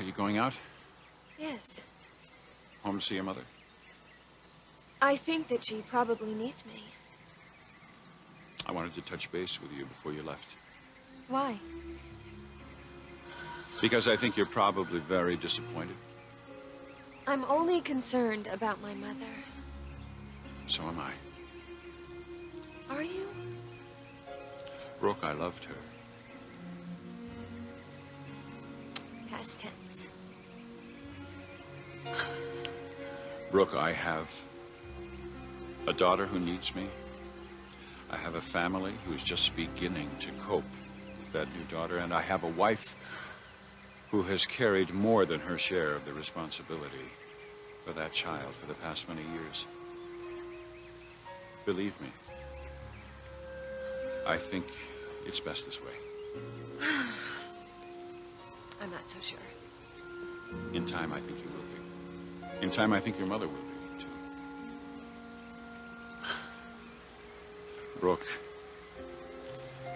Are you going out? Yes. Home to see your mother? I think that she probably needs me. I wanted to touch base with you before you left. Why? Because I think you're probably very disappointed. I'm only concerned about my mother. So am I. Are you? Brooke, I loved her. Past tense. Brooke, I have a daughter who needs me. I have a family who's just beginning to cope with that new daughter, and I have a wife who has carried more than her share of the responsibility for that child for the past many years. Believe me, I think it's best this way. I'm not so sure. In time, I think you will be. In time, I think your mother will be, too. Brooke,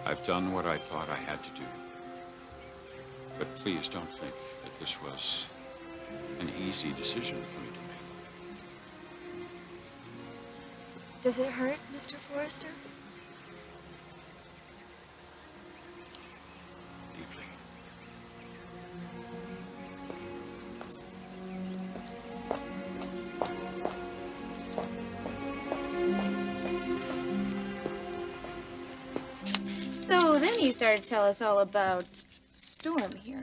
I've done what I thought I had to do. But please don't think that this was an easy decision for me to make. Does it hurt, Mr. Forrester? Deeply. So then you started to tell us all about Storm here.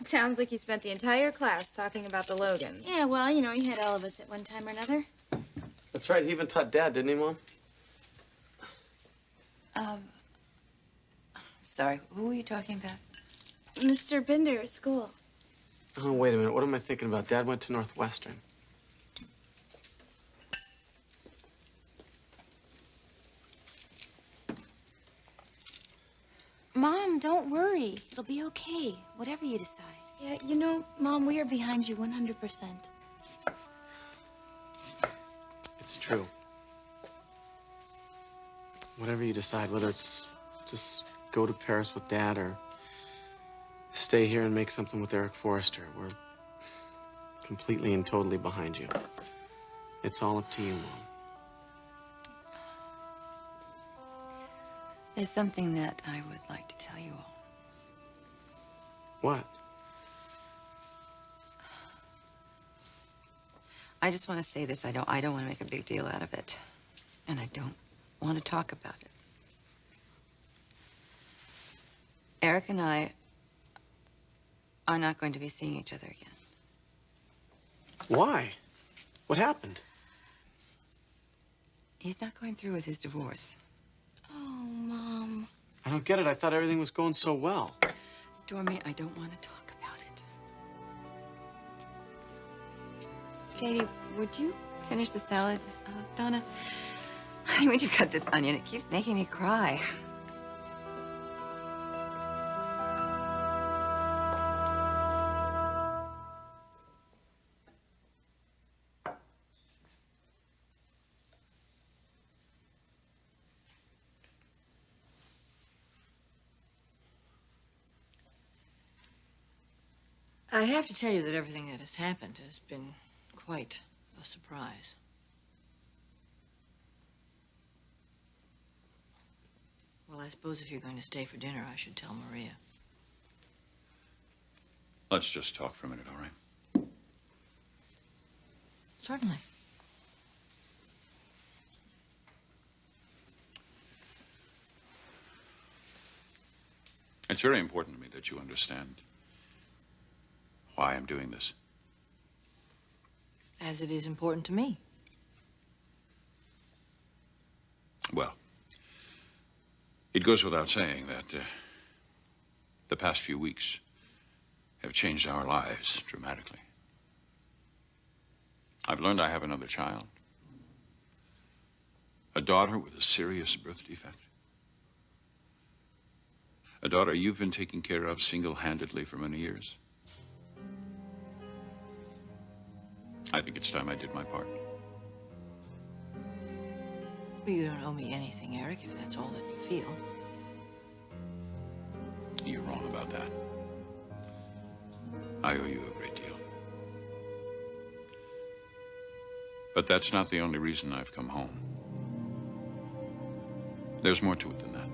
It sounds like you spent the entire class talking about the Logans. Yeah, well, you know, he had all of us at one time or another. That's right. He even taught Dad, didn't he, Mom? Sorry, who are you talking about? Mr. Bender at school. Oh, wait a minute. What am I thinking about? Dad went to Northwestern. Mom, don't worry. It'll be okay, whatever you decide. Yeah, you know, Mom, we are behind you 100%. It's true. Whatever you decide, whether it's just go to Paris with Dad or stay here and make something with Eric Forrester, we're completely and totally behind you. It's all up to you, Mom. There's something that I would like to tell you all. What? I just want to say this. I don't want to make a big deal out of it. And I don't want to talk about it. Eric and I are not going to be seeing each other again. Why? What happened? He's not going through with his divorce. Oh, Mom. I don't get it. I thought everything was going so well. Stormy, I don't want to talk about it. Katie, would you finish the salad? Donna, honey, would you cut this onion? It keeps making me cry. I have to tell you that everything that has happened has been quite a surprise. Well, I suppose if you're going to stay for dinner, I should tell Maria. Let's just talk for a minute, all right? Certainly. It's very important to me that you understand why I'm doing this. As it is important to me. Well, it goes without saying that the past few weeks have changed our lives dramatically. I've learned I have another child. A daughter with a serious birth defect. A daughter you've been taking care of single-handedly for many years. I think it's time I did my part. Well, you don't owe me anything, Eric, if that's all that you feel. You're wrong about that. I owe you a great deal. But that's not the only reason I've come home. There's more to it than that.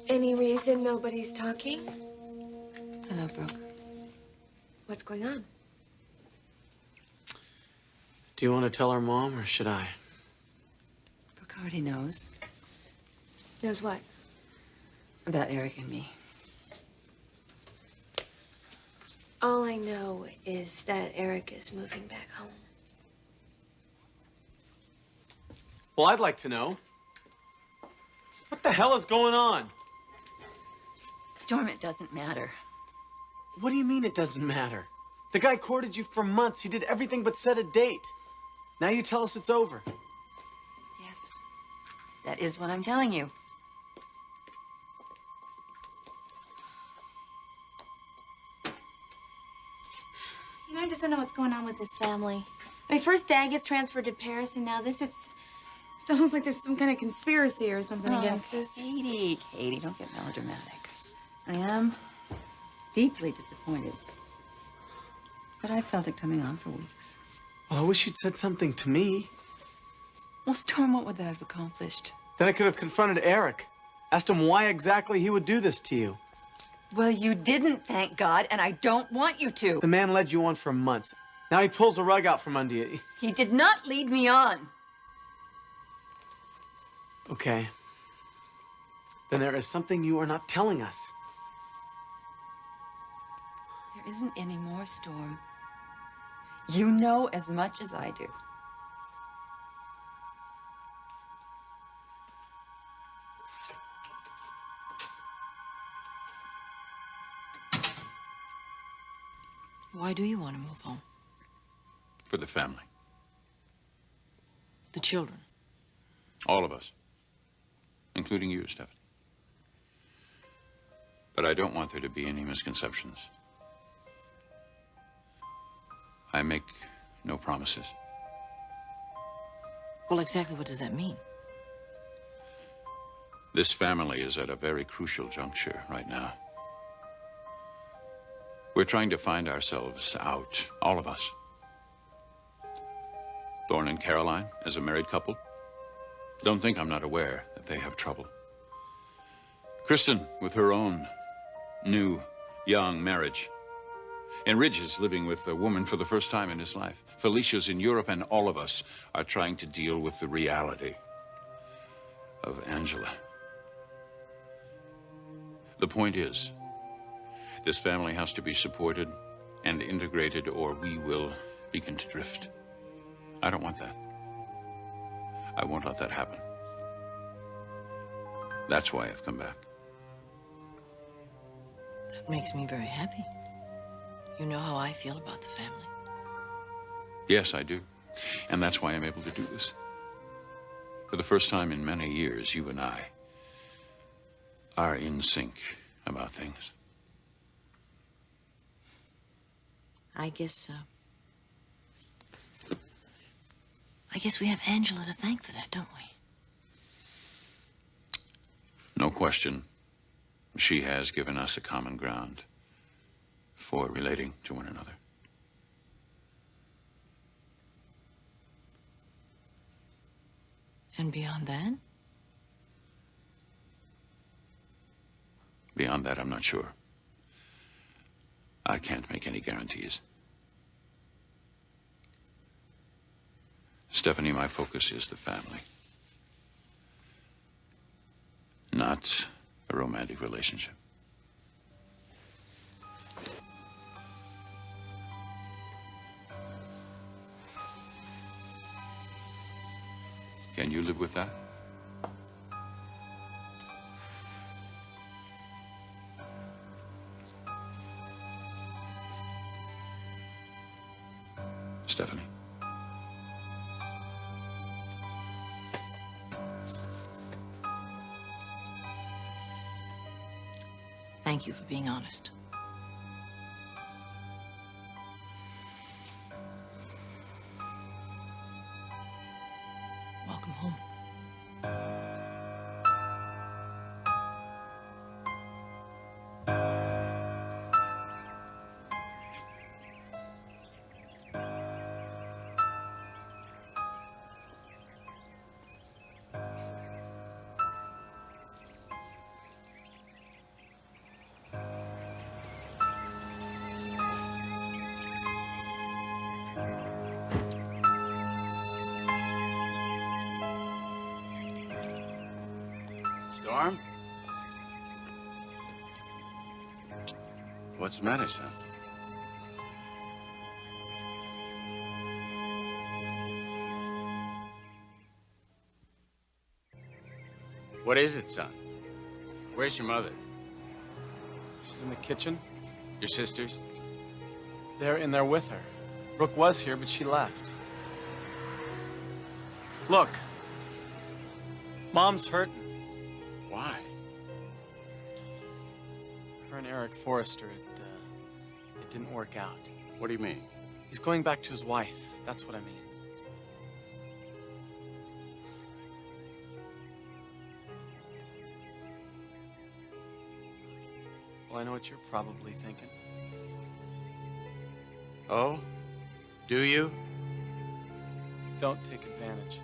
Any reason nobody's talking? Hello, Brooke. What's going on? Do you want to tell her mom, or should I? Brooke already knows Knows what? about Eric and me. All I know is that Eric is moving back home. Well, I'd like to know. What the hell is going on? Storm, it doesn't matter. What do you mean it doesn't matter? The guy courted you for months. He did everything but set a date. Now you tell us it's over. Yes, that is what I'm telling you. You know, I just don't know what's going on with this family. I mean, first Dad gets transferred to Paris, and now this, it's almost like there's some kind of conspiracy or something against us. Katie, don't get melodramatic. I am deeply disappointed. But I've felt it coming on for weeks. Well, I wish you'd said something to me. Well, Storm, what would that have accomplished? Then I could have confronted Eric. Asked him why exactly he would do this to you. Well, you didn't, thank God, and I don't want you to. The man led you on for months. Now he pulls the rug out from under you. He did not lead me on. Okay. Then there is something you are not telling us. There isn't any more, Storm. You know as much as I do. Why do you want to move home? For the family. The children. All of us. Including you, Stephanie. But I don't want there to be any misconceptions. I make no promises. Well, exactly what does that mean? This family is at a very crucial juncture right now. We're trying to find ourselves out, all of us. Thorne and Caroline, as a married couple, don't think I'm not aware that they have trouble. Kristen, with her own new, young marriage. And Ridge is living with a woman for the first time in his life. Felicia's in Europe, and all of us are trying to deal with the reality of Angela. The point is, this family has to be supported and integrated, or we will begin to drift. I don't want that. I won't let that happen. That's why I've come back. That makes me very happy. You know how I feel about the family. Yes, I do. And that's why I'm able to do this. For the first time in many years, you and I are in sync about things. I guess we have Angela to thank for that, don't we? No question. She has given us a common ground for relating to one another. And beyond that? Beyond that, I'm not sure. I can't make any guarantees. Stephanie, my focus is the family. Not a romantic relationship. Can you live with that? Stephanie. Thank you for being honest. Welcome home. Storm? What's the matter, son? What is it, son? Where's your mother? She's in the kitchen. Your sisters? They're in there with her. Brooke was here, but she left. Look. Mom's hurting. Why? Her and Eric Forrester, it didn't work out. What do you mean? He's going back to his wife. That's what I mean. Well, I know what you're probably thinking. Oh? Do you? Don't take advantage.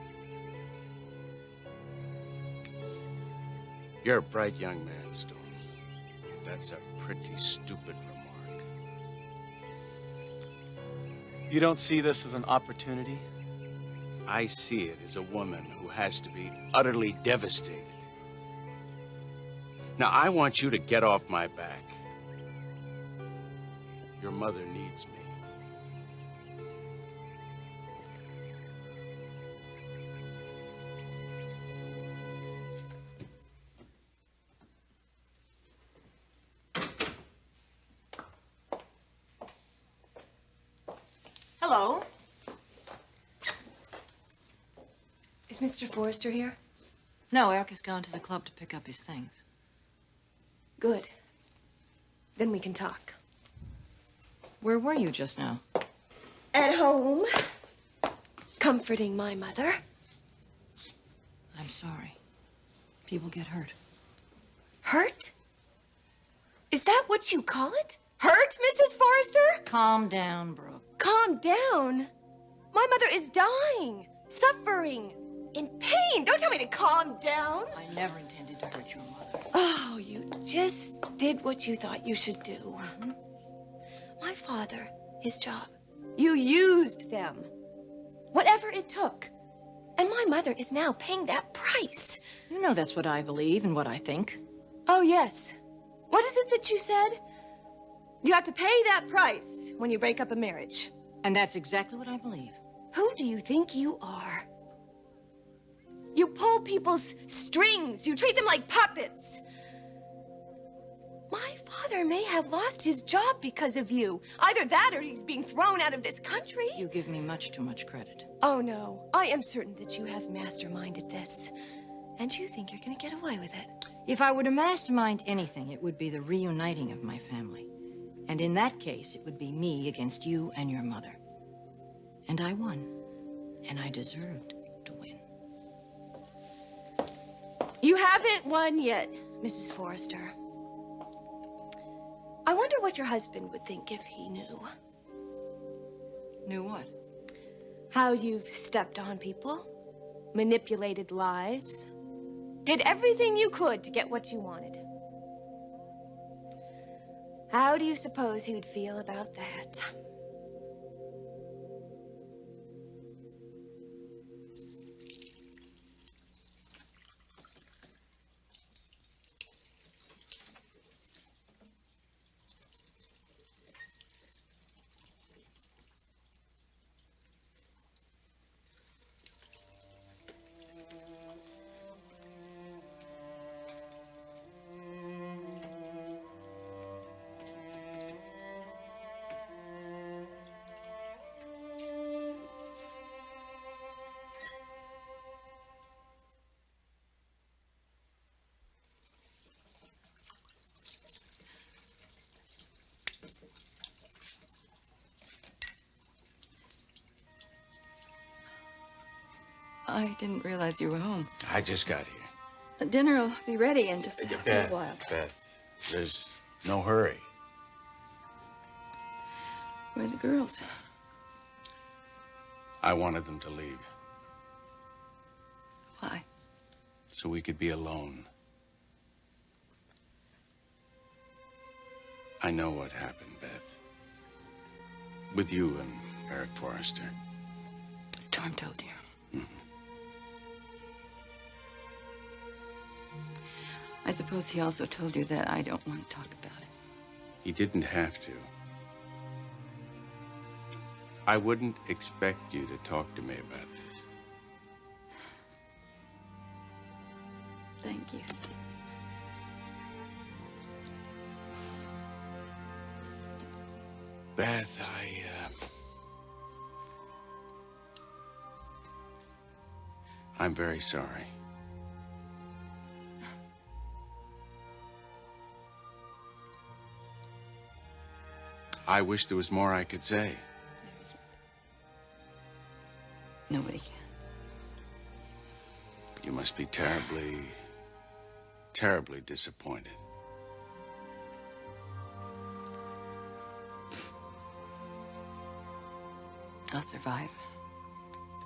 You're a bright young man, Storm. That's a pretty stupid remark. You don't see this as an opportunity? I see it as a woman who has to be utterly devastated. Now, I want you to get off my back. Your mother needs me. Hello. Is Mr. Forrester here? No, Eric has gone to the club to pick up his things. Good. Then we can talk. Where were you just now? At home. Comforting my mother. I'm sorry. People get hurt. Hurt? Is that what you call it? Hurt, Mrs. Forrester? Calm down, Brooke. Calm down. My mother is dying, suffering, in pain. Don't tell me to calm down. I never intended to hurt your mother. Oh, you just did what you thought you should do. Mm-hmm. My father, his job. You used them. Whatever it took. And my mother is now paying that price. You know that's what I believe and what I think. Oh, yes. What is it that you said? You have to pay that price when you break up a marriage. And that's exactly what I believe. Who do you think you are? You pull people's strings. You treat them like puppets. My father may have lost his job because of you. Either that or he's being thrown out of this country. You give me much too much credit. Oh, no. I am certain that you have masterminded this. And you think you're going to get away with it. If I were to mastermind anything, it would be the reuniting of my family. And in that case, it would be me against you and your mother. And I won. And I deserved to win. You haven't won yet, Mrs. Forrester. I wonder what your husband would think if he knew. Knew what? How you've stepped on people, manipulated lives, did everything you could to get what you wanted. How do you suppose he would feel about that? I didn't realize you were home. I just got here. Dinner will be ready in just a little Beth, while. Beth, there's no hurry. Where are the girls? I wanted them to leave Why? so we could be alone. I know what happened, Beth. With you and Eric Forrester. Storm told you. I suppose he also told you that I don't want to talk about it. He didn't have to. I wouldn't expect you to talk to me about this. Thank you, Steve. Beth, I'm very sorry. I wish there was more I could say. There isn't. Nobody can. You must be terribly, terribly disappointed. I'll survive.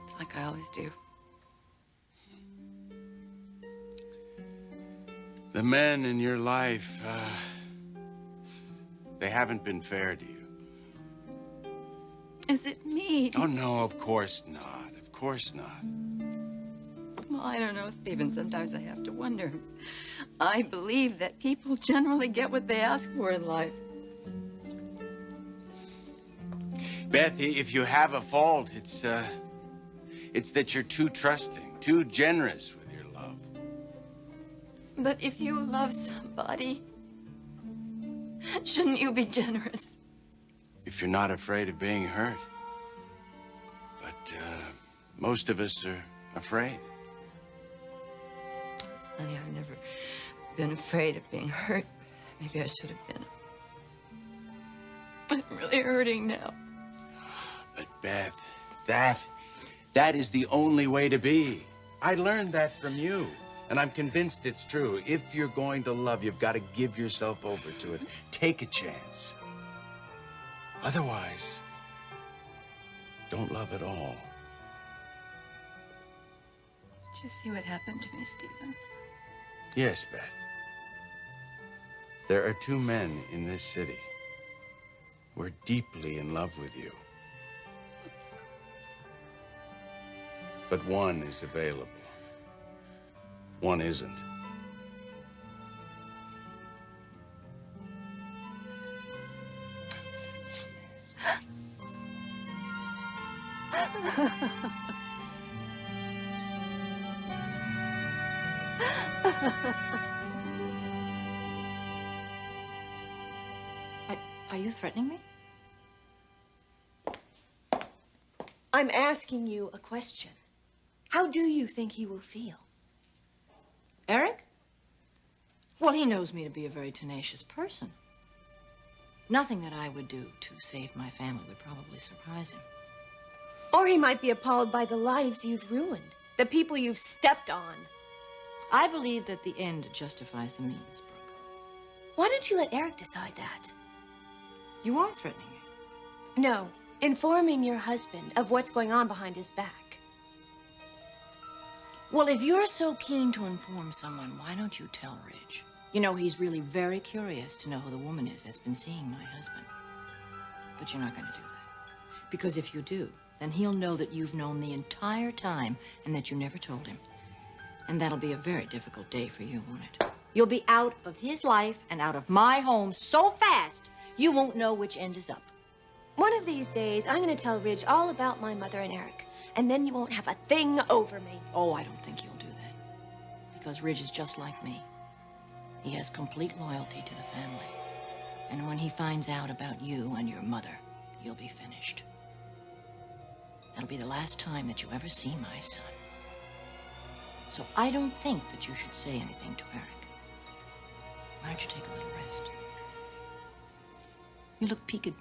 It's like I always do. The men in your life, they haven't been fair to you. Is it me? Oh, no, of course not. Of course not. Well, I don't know, Stephen. Sometimes I have to wonder. I believe that people generally get what they ask for in life. Beth, if you have a fault, it's that you're too trusting, too generous with your love. But if you love somebody, shouldn't you be generous? If you're not afraid of being hurt. But most of us are afraid. It's funny, I've never been afraid of being hurt. Maybe I should have been. I'm really hurting now. But Beth, that is the only way to be. I learned that from you, and I'm convinced it's true. If you're going to love, you've got to give yourself over to it. Take a chance. Otherwise, don't love at all. Did you see what happened to me, Stephen? Yes, Beth. There are two men in this city who are deeply in love with you. But one is available. One isn't. Are you threatening me? I'm asking you a question. How do you think he will feel? Eric? Well, he knows me to be a very tenacious person. Nothing that I would do to save my family would probably surprise him. Or he might be appalled by the lives you've ruined, the people you've stepped on. I believe that the end justifies the means, Brooke. Why don't you let Eric decide that? You are threatening me. No, informing your husband of what's going on behind his back. Well, if you're so keen to inform someone, why don't you tell Ridge? You know, he's really very curious to know who the woman is that's been seeing my husband. But you're not going to do that. Because if you do, then he'll know that you've known the entire time and that you never told him. And that'll be a very difficult day for you, won't it? You'll be out of his life and out of my home so fast, you won't know which end is up. One of these days, I'm going to tell Ridge all about my mother and Eric. And then you won't have a thing over me. Oh, I don't think you'll do that. Because Ridge is just like me. He has complete loyalty to the family. And when he finds out about you and your mother, you'll be finished. That'll be the last time that you ever see my son. So I don't think that you should say anything to Eric. Why don't you take a little rest? You look peaked.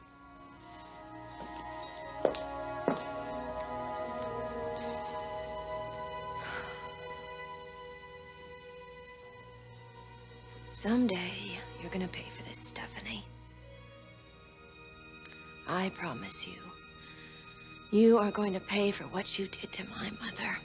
Someday, you're gonna pay for this, Stephanie. I promise you. You are going to pay for what you did to my mother.